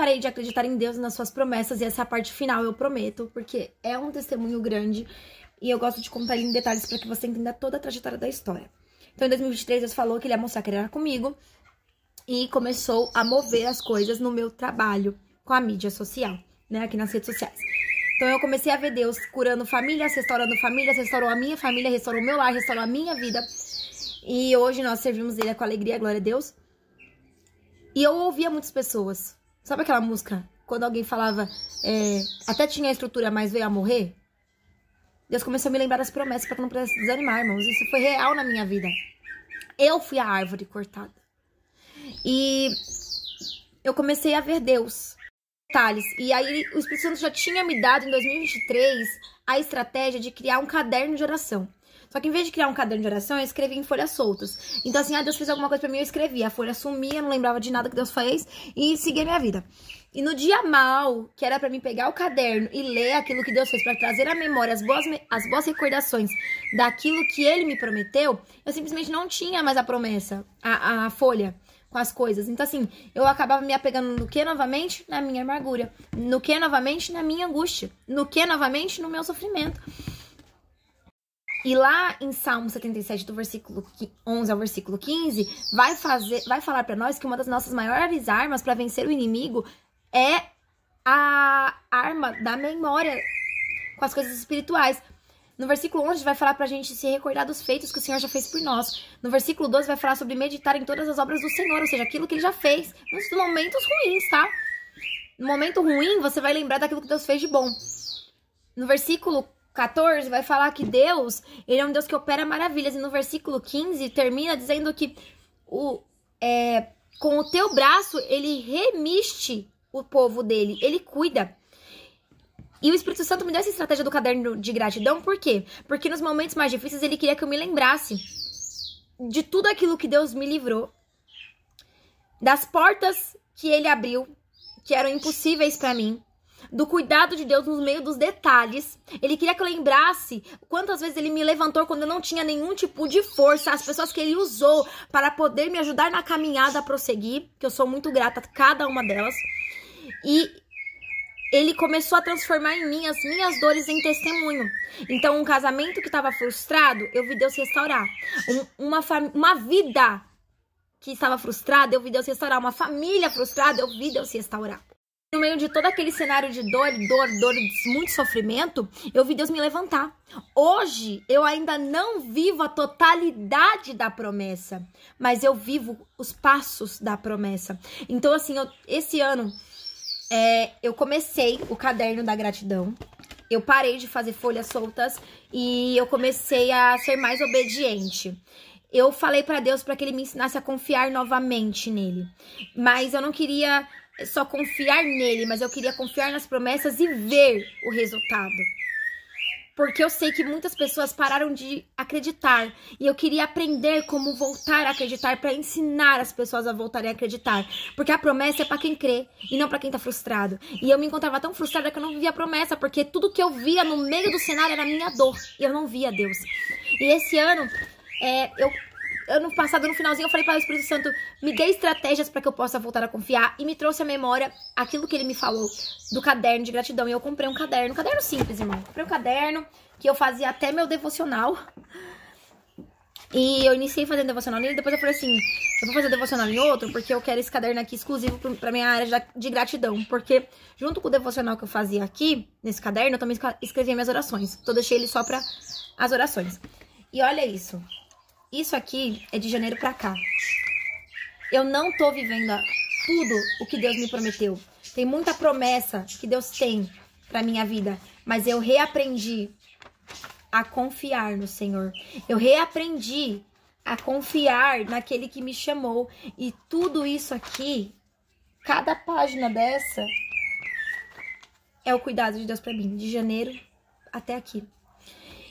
parei de acreditar em Deus e nas suas promessas, e essa é a parte final, eu prometo, porque é um testemunho grande e eu gosto de contar ele em detalhes para que você entenda toda a trajetória da história. Então, em 2023, Deus falou que ele ia mostrar que ele era comigo e começou a mover as coisas no meu trabalho com a mídia social, né, aqui nas redes sociais. Então, eu comecei a ver Deus curando famílias, restaurou a minha família, restaurou o meu lar, restaurou a minha vida. E hoje nós servimos Ele com alegria, glória a Deus. E eu ouvia muitas pessoas. Sabe aquela música? Quando alguém falava, até tinha a estrutura, mas veio a morrer? Deus começou a me lembrar das promessas para que eu não pudesse desanimar, irmãos. Isso foi real na minha vida. Eu fui a árvore cortada. E eu comecei a ver Deus. Detalhes. E aí o Espírito Santo já tinha me dado em 2023 a estratégia de criar um caderno de oração. Só que em vez de criar um caderno de oração, eu escrevi em folhas soltas. Então assim, Deus fez alguma coisa pra mim, eu escrevi. A folha sumia, eu não lembrava de nada que Deus fez e segui a minha vida. E no dia mal, que era pra mim pegar o caderno e ler aquilo que Deus fez, pra trazer à memória as boas recordações daquilo que Ele me prometeu, eu simplesmente não tinha mais a promessa, a folha com as coisas. Então assim, eu acabava me apegando no que novamente? Na minha amargura. No que novamente? Na minha angústia. No que novamente? No meu sofrimento. E lá em Salmo 77, do versículo 11 ao versículo 15, vai falar pra nós que uma das nossas maiores armas para vencer o inimigo é a arma da memória com as coisas espirituais. No versículo 11 vai falar pra gente se recordar dos feitos que o Senhor já fez por nós. No versículo 12 vai falar sobre meditar em todas as obras do Senhor, ou seja, aquilo que Ele já fez nos momentos ruins, tá? No momento ruim, você vai lembrar daquilo que Deus fez de bom. No versículo 14 vai falar que Deus, Ele é um Deus que opera maravilhas. E no versículo 15 termina dizendo que com o teu braço Ele remiste o povo dele, Ele cuida. E o Espírito Santo me deu essa estratégia do caderno de gratidão, por quê? Porque nos momentos mais difíceis Ele queria que eu me lembrasse de tudo aquilo que Deus me livrou, das portas que Ele abriu, que eram impossíveis pra mim, do cuidado de Deus no meio dos detalhes. Ele queria que eu lembrasse quantas vezes Ele me levantou quando eu não tinha nenhum tipo de força, as pessoas que Ele usou para poder me ajudar na caminhada a prosseguir, que eu sou muito grata a cada uma delas. E Ele começou a transformar em mim as minhas dores em testemunho. Então, um casamento que estava frustrado, eu vi Deus restaurar. Uma vida que estava frustrada, eu vi Deus restaurar. Uma família frustrada, eu vi Deus restaurar. No meio de todo aquele cenário de dor, muito sofrimento, eu vi Deus me levantar. Hoje, eu ainda não vivo a totalidade da promessa, mas eu vivo os passos da promessa. Então, assim, esse ano, eu comecei o caderno da gratidão. Eu parei de fazer folhas soltas e eu comecei a ser mais obediente. Eu falei pra Deus para que Ele me ensinasse a confiar novamente nele. Mas eu não queria só confiar nele, mas eu queria confiar nas promessas e ver o resultado. Porque eu sei que muitas pessoas pararam de acreditar. E eu queria aprender como voltar a acreditar para ensinar as pessoas a voltarem a acreditar. Porque a promessa é para quem crê e não para quem tá frustrado. E eu me encontrava tão frustrada que eu não via a promessa, porque tudo que eu via no meio do cenário era a minha dor. E eu não via Deus. E esse ano, ano passado, no finalzinho, eu falei para o Espírito Santo, me dê estratégias para que eu possa voltar a confiar. E me trouxe à memória aquilo que Ele me falou do caderno de gratidão. E eu comprei um caderno simples, irmão. Comprei um caderno que eu fazia até meu devocional. E eu iniciei fazendo devocional nele. Depois eu falei assim, eu vou fazer devocional em outro, porque eu quero esse caderno aqui exclusivo para minha área de gratidão. Porque junto com o devocional que eu fazia aqui, nesse caderno, eu também escrevia minhas orações. Então eu deixei ele só para as orações. E olha isso. Isso aqui é de janeiro pra cá. Eu não tô vivendo tudo o que Deus me prometeu. Tem muita promessa que Deus tem pra minha vida. Mas eu reaprendi a confiar no Senhor. Eu reaprendi a confiar naquele que me chamou. E tudo isso aqui, cada página dessa, é o cuidado de Deus pra mim. De janeiro até aqui.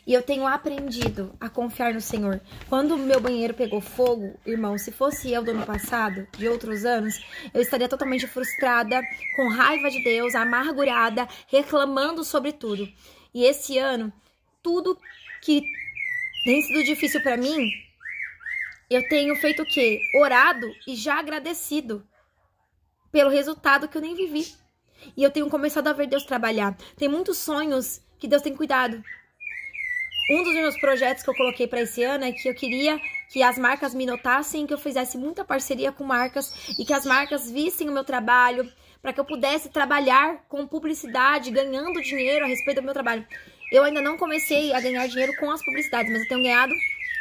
E eu tenho aprendido a confiar no Senhor. Quando o meu banheiro pegou fogo, irmão, se fosse eu do ano passado, de outros anos, eu estaria totalmente frustrada, com raiva de Deus, amargurada, reclamando sobre tudo. E esse ano, tudo que tem sido difícil pra mim, eu tenho feito o quê? Orado e já agradecido pelo resultado que eu nem vivi. E eu tenho começado a ver Deus trabalhar. Tem muitos sonhos que Deus tem cuidado. Um dos meus projetos que eu coloquei para esse ano é que eu queria que as marcas me notassem, que eu fizesse muita parceria com marcas e que as marcas vissem o meu trabalho, para que eu pudesse trabalhar com publicidade, ganhando dinheiro a respeito do meu trabalho. Eu ainda não comecei a ganhar dinheiro com as publicidades, mas eu tenho ganhado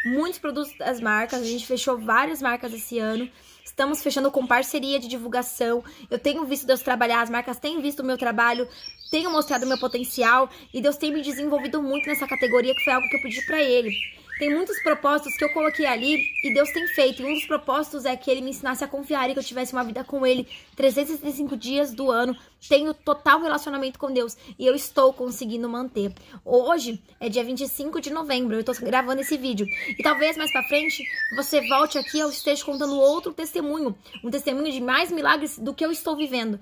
muitos produtos das marcas. A gente fechou várias marcas esse ano. Estamos fechando com parceria de divulgação. Eu tenho visto Deus trabalhar, as marcas têm visto o meu trabalho, tenho mostrado o meu potencial e Deus tem me desenvolvido muito nessa categoria, que foi algo que eu pedi pra Ele. Tem muitos propósitos que eu coloquei ali e Deus tem feito. E um dos propósitos é que Ele me ensinasse a confiar e que eu tivesse uma vida com Ele 365 dias do ano. Tenho total relacionamento com Deus e eu estou conseguindo manter. Hoje é dia 25 de novembro, eu estou gravando esse vídeo. E talvez mais pra frente você volte aqui e eu esteja contando outro testemunho. Um testemunho de mais milagres do que eu estou vivendo.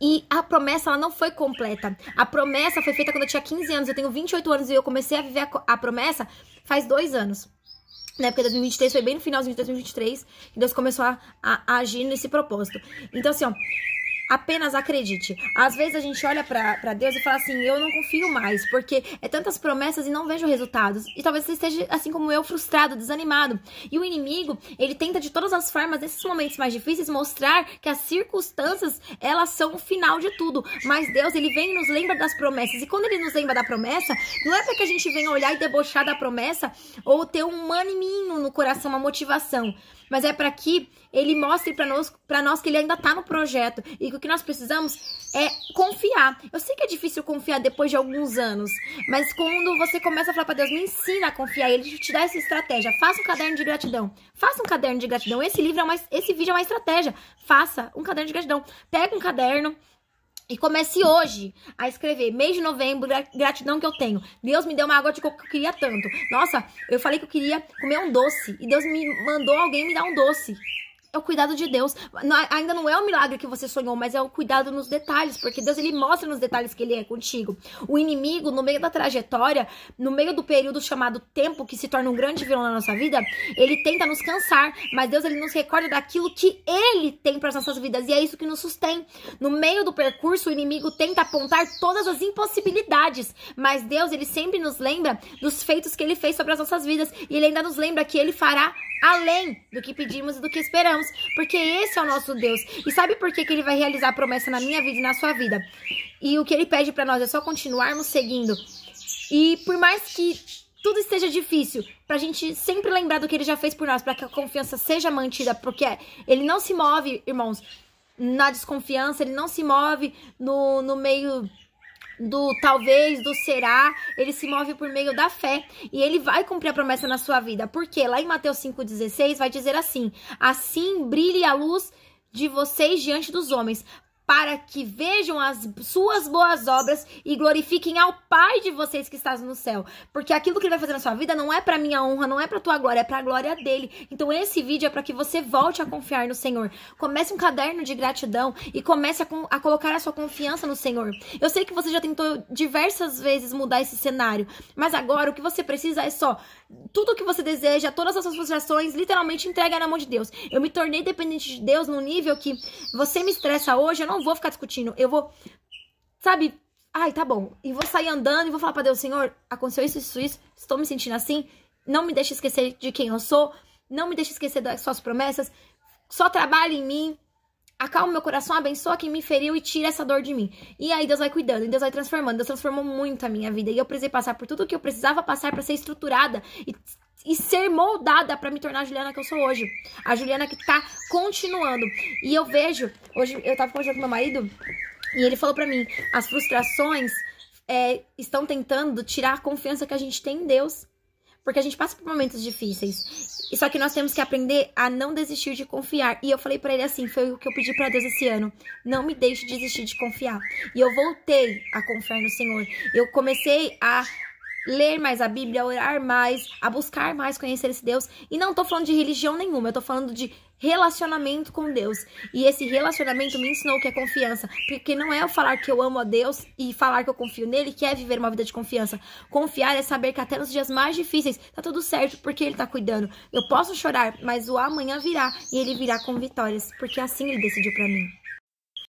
E a promessa, ela não foi completa. A promessa foi feita quando eu tinha 15 anos. Eu tenho 28 anos e eu comecei a viver a promessa faz 2 anos. Na época de 2023, foi bem no finalzinho de 2023 que Deus começou a agir nesse propósito. Então, assim, ó, apenas acredite. Às vezes a gente olha pra Deus e fala assim, eu não confio mais, porque é tantas promessas e não vejo resultados. E talvez você esteja, assim como eu, frustrado, desanimado. E o inimigo, ele tenta de todas as formas, nesses momentos mais difíceis, mostrar que as circunstâncias, elas são o final de tudo. Mas Deus, ele vem e nos lembra das promessas. E quando ele nos lembra da promessa, não é para que a gente venha olhar e debochar da promessa ou ter um animinho no coração, uma motivação. Mas é para que ele mostre para nós que ele ainda tá no projeto. E que o que nós precisamos é confiar. Eu sei que é difícil confiar depois de alguns anos. Mas quando você começa a falar para Deus, me ensina a confiar. Ele te dá essa estratégia. Faça um caderno de gratidão. Faça um caderno de gratidão. Esse vídeo é uma estratégia. Faça um caderno de gratidão. Pega um caderno. E comece hoje a escrever, mês de novembro, gratidão que eu tenho. Deus me deu uma água de coco que eu queria tanto. Nossa, eu falei que eu queria comer um doce. E Deus me mandou alguém me dar um doce. É o cuidado de Deus. Ainda não é o milagre que você sonhou, mas é o cuidado nos detalhes. Porque Deus, ele mostra nos detalhes que ele é contigo. O inimigo, no meio da trajetória, no meio do período chamado tempo, que se torna um grande vilão na nossa vida, ele tenta nos cansar. Mas Deus, ele nos recorda daquilo que ele tem para as nossas vidas. E é isso que nos sustém. No meio do percurso, o inimigo tenta apontar todas as impossibilidades. Mas Deus, ele sempre nos lembra dos feitos que ele fez sobre as nossas vidas. E ele ainda nos lembra que ele fará além do que pedimos e do que esperamos, porque esse é o nosso Deus. E sabe por que ele vai realizar a promessa na minha vida e na sua vida? E o que ele pede pra nós é só continuarmos seguindo. E por mais que tudo esteja difícil, pra gente sempre lembrar do que ele já fez por nós, pra que a confiança seja mantida, porque ele não se move, irmãos, na desconfiança, ele não se move no meio do talvez, do será, ele se move por meio da fé e ele vai cumprir a promessa na sua vida, porque lá em Mateus 5,16 vai dizer assim, assim brilhe a luz de vocês diante dos homens, para que vejam as suas boas obras e glorifiquem ao Pai de vocês que está no céu. Porque aquilo que ele vai fazer na sua vida não é para minha honra, não é para tua glória, é para a glória dele. Então esse vídeo é para que você volte a confiar no Senhor. Comece um caderno de gratidão e comece a colocar a sua confiança no Senhor. Eu sei que você já tentou diversas vezes mudar esse cenário, mas agora o que você precisa é só tudo o que você deseja, todas as suas frustrações, literalmente entrega na mão de Deus. Eu me tornei dependente de Deus num nível que você me estressa hoje, eu não vou ficar discutindo, eu vou, sabe, ai, tá bom, e vou sair andando e vou falar pra Deus, Senhor, aconteceu isso, estou me sentindo assim, não me deixe esquecer de quem eu sou, não me deixe esquecer das suas promessas, só trabalhe em mim, acalma meu coração, abençoa quem me feriu e tira essa dor de mim. E aí Deus vai cuidando, e Deus vai transformando. Deus transformou muito a minha vida. E eu precisei passar por tudo o que eu precisava passar para ser estruturada e ser moldada para me tornar a Juliana que eu sou hoje. A Juliana que tá continuando. E eu vejo, hoje eu tava conversando com meu marido, e ele falou pra mim, as frustrações estão tentando tirar a confiança que a gente tem em Deus. Porque a gente passa por momentos difíceis. Só que nós temos que aprender a não desistir de confiar. E eu falei pra ele assim, foi o que eu pedi pra Deus esse ano. Não me deixe desistir de confiar. E eu voltei a confiar no Senhor. Eu comecei a ler mais a Bíblia, a orar mais, a buscar mais conhecer esse Deus. E não tô falando de religião nenhuma, eu tô falando de relacionamento com Deus. E esse relacionamento me ensinou o que é confiança. Porque não é eu falar que eu amo a Deus e falar que eu confio nele, que é viver uma vida de confiança. Confiar é saber que até nos dias mais difíceis tá tudo certo, porque ele tá cuidando. Eu posso chorar, mas o amanhã virá e ele virá com vitórias, porque assim ele decidiu pra mim.